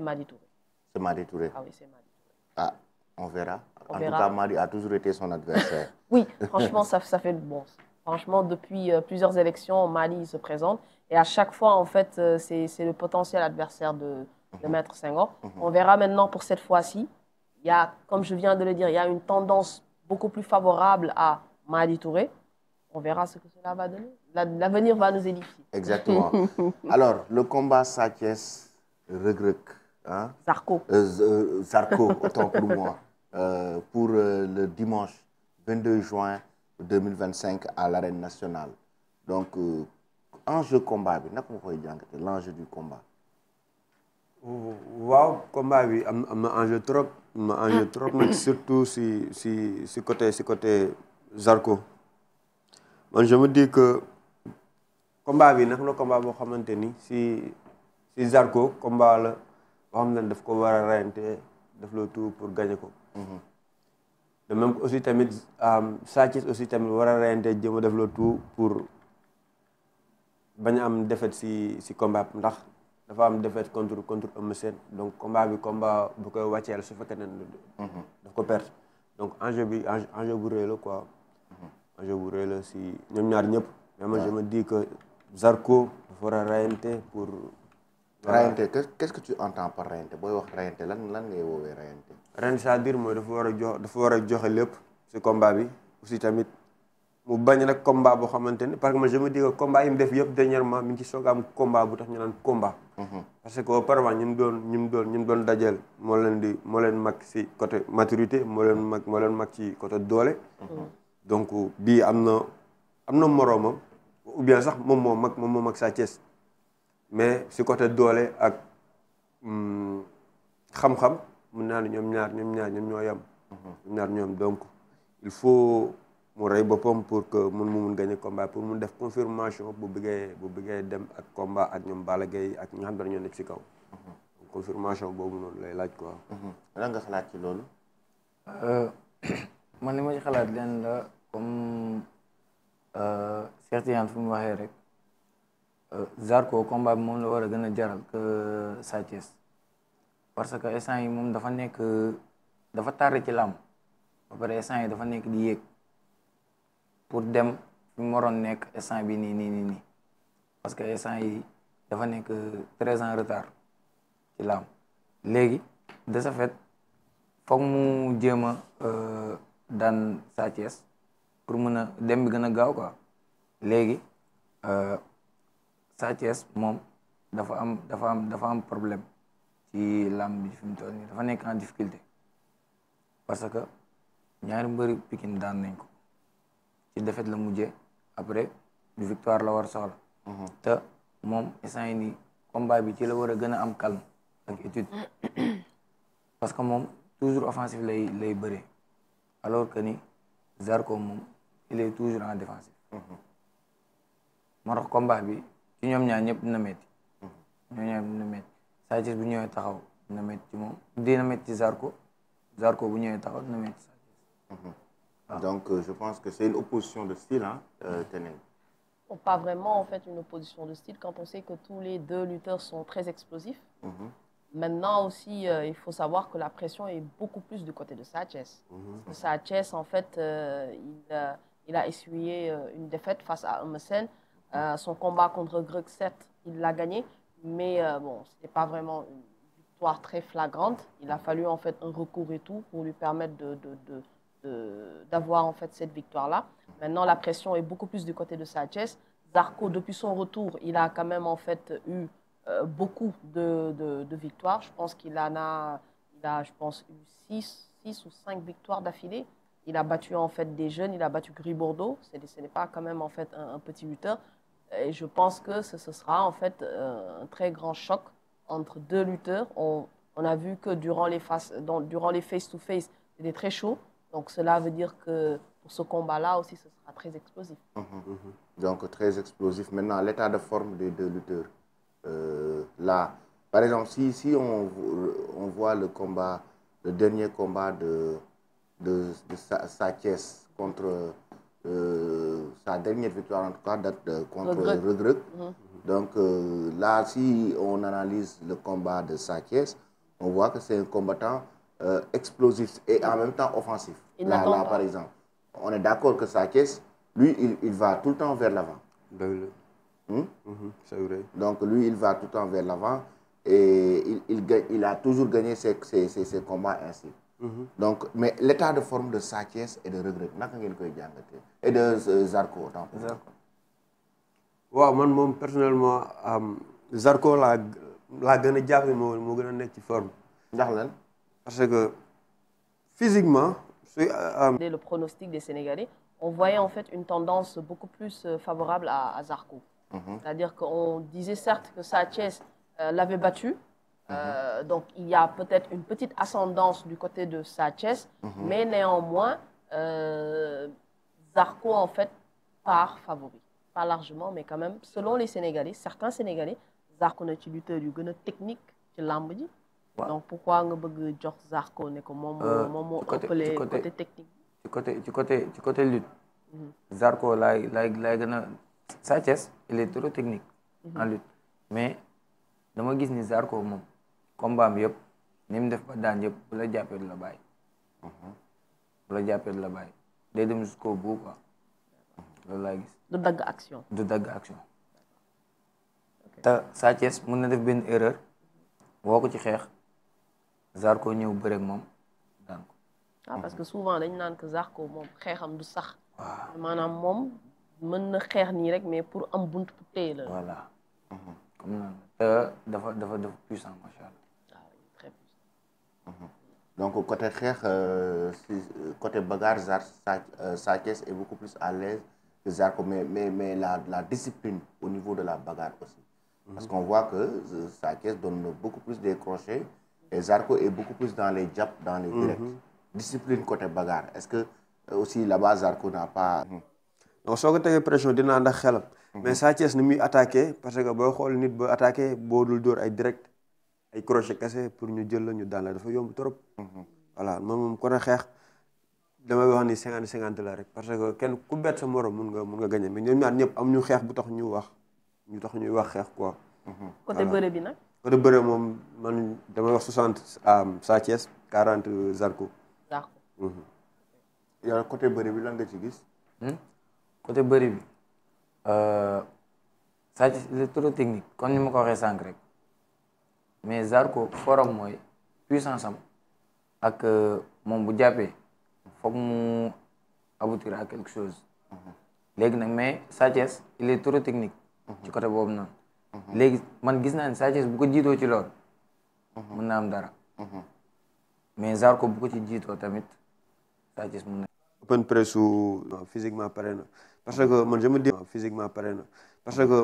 Madi Touré. C'est Madi Touré. Ah oui, c'est Madi Touré. Ah, on verra. On en verra. tout cas, Madi a toujours été son adversaire. Oui, franchement, ça fait bon. Franchement, depuis plusieurs élections, Madi se présente. Et à chaque fois, en fait, c'est le potentiel adversaire de Maître Senghor. On verra maintenant pour cette fois-ci. Il y a, comme je viens de le dire, il y a une tendance beaucoup plus favorable à Madi Touré. On verra ce que cela va donner. L'avenir va nous édifier. Exactement. Alors, le combat Sathiès, Reug, hein? Zarco. Zarco, autant pour moi, pour le dimanche 22 juin 2025 à l'arène nationale. Donc, enjeu combat, l'enjeu du combat. Waaw combat bi am na enjeu trop nag surtout si côté Zarco man je me dis que combat bi nag na combat boo xamante ni si Zarco combat la boo xam ne daf ko war a reyante def le tout pour gagner ko. de même aussi tamit Sa Thiès aussi tamit war a reyante jëm a def le tout pour bañ a am défaite si combat ndax. dafa am défaite contre Eumeu Sène donc combat bi combat bu koy wàcceel su fekkee ne daf ko perte donc enjeu bu rëy la quoi. enjeu bu rëy la si ñoom ñaar ñëpp. mais moi je me dis que Zarco dafa war a rayante pour. rayante qu'est-ce que tu entends par rayante booy wax rayante lan ngay woowee rayante. ren c'est-à-dire mooy dafa war a joxe lépp si combat bi aussi tamit. mu bañ nag combat boo xamante ni parce que man je me dis que combat yi mu def yëpp dernièrement mi ngi ci soog a am combat bu tax ñu naan combat. parce que auparavant ñi mu doon dajeel moo leen mag ci côté maturité moo leen mag ci côté doole. donc bii am na moroomam ou bien sax moom moo mag Sa Thiès mais ci côté doole ak xam-xam mun naa ne ñoom ñaar ñoo yem. ñoom donc il faut. mu rey boppam pour que mu mun gagner combat pour mun def confirmation bu bëggee dem ak combat ak ñoom Balla Gaye ak ñi nga xam ne ñoo nekk ci kaw. confirmation boobu noonu lay laaj quoi. lan nga xalaat ci loolu. man li ma ci xalaat leen la comme Cheikh Tidiane fu mu waxee rek Zarco combat bi moom la war a gën a jaral que Sa Thiès parce que instant yi moom dafa tardé ci làmb ba pare instant yi dafa nekk di yéeg. pour dem fi mu waroon nekk instant bi nii parce que instant yi dafa nekk 13 ans retard ci làmb léegi de ce fait foog mu jéem a daan Sa Thiès pour mën a dem bi gën a gaaw quoi léegi Sa Thiès moom dafa am problème ci làmb bi fi mu toll nii dafa nekk en difficulté parce que ñaari mbëri Pikine daan nañ ko. ci défaite la mujjee après du victoire la war soxla. te moom instant yi nii combat bi ci la war a gën a am calme ak étude parce que moom toujours offensif lay bëree alors que ni Zarco moom il est toujours en défensif. moo tax combat bi ci ñoom ñaar ñëpp dina metti. Sa Thiès bu ñëwee taxaw dina metti ci moom dina metti ci Zarco bu ñëwee taxaw dina metti Sa Thiès. Donc, je pense que c'est une opposition de style, hein, Teneng. Bon, pas vraiment, en fait, une opposition de style, quand on sait que tous les deux lutteurs sont très explosifs. Maintenant aussi, il faut savoir que la pression est beaucoup plus du côté de Sa Thiès. Sa Thiès, en fait, il a essuyé une défaite face à Eumeu Sène. Son combat contre Reug, certes, il l'a gagné, mais bon, ce n'était pas vraiment une victoire très flagrante. Il a fallu, en fait, un recours et tout pour lui permettre d'avoir en fait cette victoire-là. Maintenant, la pression est beaucoup plus du côté de Sa Thiès. Zarco, depuis son retour, il a quand même en fait eu beaucoup de victoires. Je pense qu'il a je pense, eu 6 ou 5 victoires d'affilée. Il a battu en fait des jeunes, il a battu Gris Bordeaux. Ce n'est pas quand même en fait un petit lutteur. Et je pense que ce sera en fait un très grand choc entre deux lutteurs. On a vu que durant les face-to-face, c'était très chaud. Donc, cela veut dire que pour ce combat-là aussi, ce sera très explosif. Donc, très explosif. Maintenant, l'état de forme des deux lutteurs. Là, par exemple, si on voit le dernier combat de Sa Thiès contre sa dernière victoire, en tout cas, date contre Reug. Donc, là, si on analyse le combat de Sa Thiès, on voit que c'est un combattant explosif et en même temps offensif. Il Là, n'attend pas. par exemple, on est d'accord que Sa Thiès, lui, il va tout le temps vers l'avant. C'est vrai. Donc lui, il va tout le temps vers l'avant et il a toujours gagné ses combats ainsi. Donc, mais l'état de forme de Sa Thiès et de Reug Reug naka ngeen koy jàngatee et de Zarko autant pour moi. waaw man moom personnellement Zarko laa gën a jàpp moo gën a nekk ci forme. ndax lan. parce que physiquement. Dès le pronostic des Sénégalais, on voyait en fait une tendance beaucoup plus favorable à Zarko. C'est-à-dire qu'on disait certes que Sa Thiès l'avait battu. Donc il y a peut-être une petite ascendance du côté de Sa Thiès, mais néanmoins, Zarko en fait part favori. Pas largement, mais quand même, selon les Sénégalais, certains Sénégalais, Zarko na ci lutteur yu gën a technique ci làmb ji. Donc pourquoi nga bëgg jox Zarko ne ko moom moo ëppale côté technique. ci côté lutte. Zarko laay gën a. Sa Thiès il est trop technique. en lutte mais dama gis ni Zarko moom combat am yëpp ni mu def ba daan yëpp bu la jàppee du la bàyyi. bu la jàppee du la bàyyi day dem jusqu'au bout quoi loolu laa gis. du dagg action. du dagg action. te Sa Thiès mën na def benn erreur woo ko ci xeex Zarko ñëw bëreeg moom daan ko. Parce que souvent dañ naan que Zarko moom xeexam du sax. maanaam moom mën na xeex nii rek mais pour am bunt pour téye la. voilà. comme noonu te dafa puissant macha allah. Très puissant. Donc côté xeex côté bagarre Sa Thiès est beaucoup plus à l'aise que Zarko mais la discipline au niveau de la bagarre aussi. Parce qu'on voit que Sa Thiès donne beaucoup plus des crochets et Zarko est beaucoup plus dans les jabs, dans les directs. Discipline côté bagarre. Est-ce que aussi là-bas Zarko n'a pas. donc soo ko tegee pression dina ànd ak xelam. mais Sa Thiès ni muy attaqué parce que booy xool nit ba attaqué boo dul dóor ay direct ay crochet kese pour ñu jël la ñu daan la dafa yomb trop. voilà moom côté xeex damay wax ni 50-50 la rek parce que kenn ku bett sa morom mun nga gagné mais ñoom ñaar ñëpp am ñu xeex bu tax ñuy wax xeex quoi. côté bëre bi nag. côté bëre moom man damay wax 60 Sa Thiès 40 Zarko. yow côté bëre bi lan nga ci gis. côté bëri bi Sa Thiès il est trop technique comme ni ma ko waxee sànq rek mais Zarko forum mooy puissance am ak moom bu jàppee foog mu aboutir à quelque chose. léegi nag mais Sa Thiès il est trop technique. ci côté boobu noonu. léegi man gis naa ne Sa Thiès bu ko jiitoo ci lool mën na am dara. mais Zarko bu ko ci jiitoo tamit Sa Thiès mën na. open press physiquement pare na parce que man je me dis physiquement pare na parce que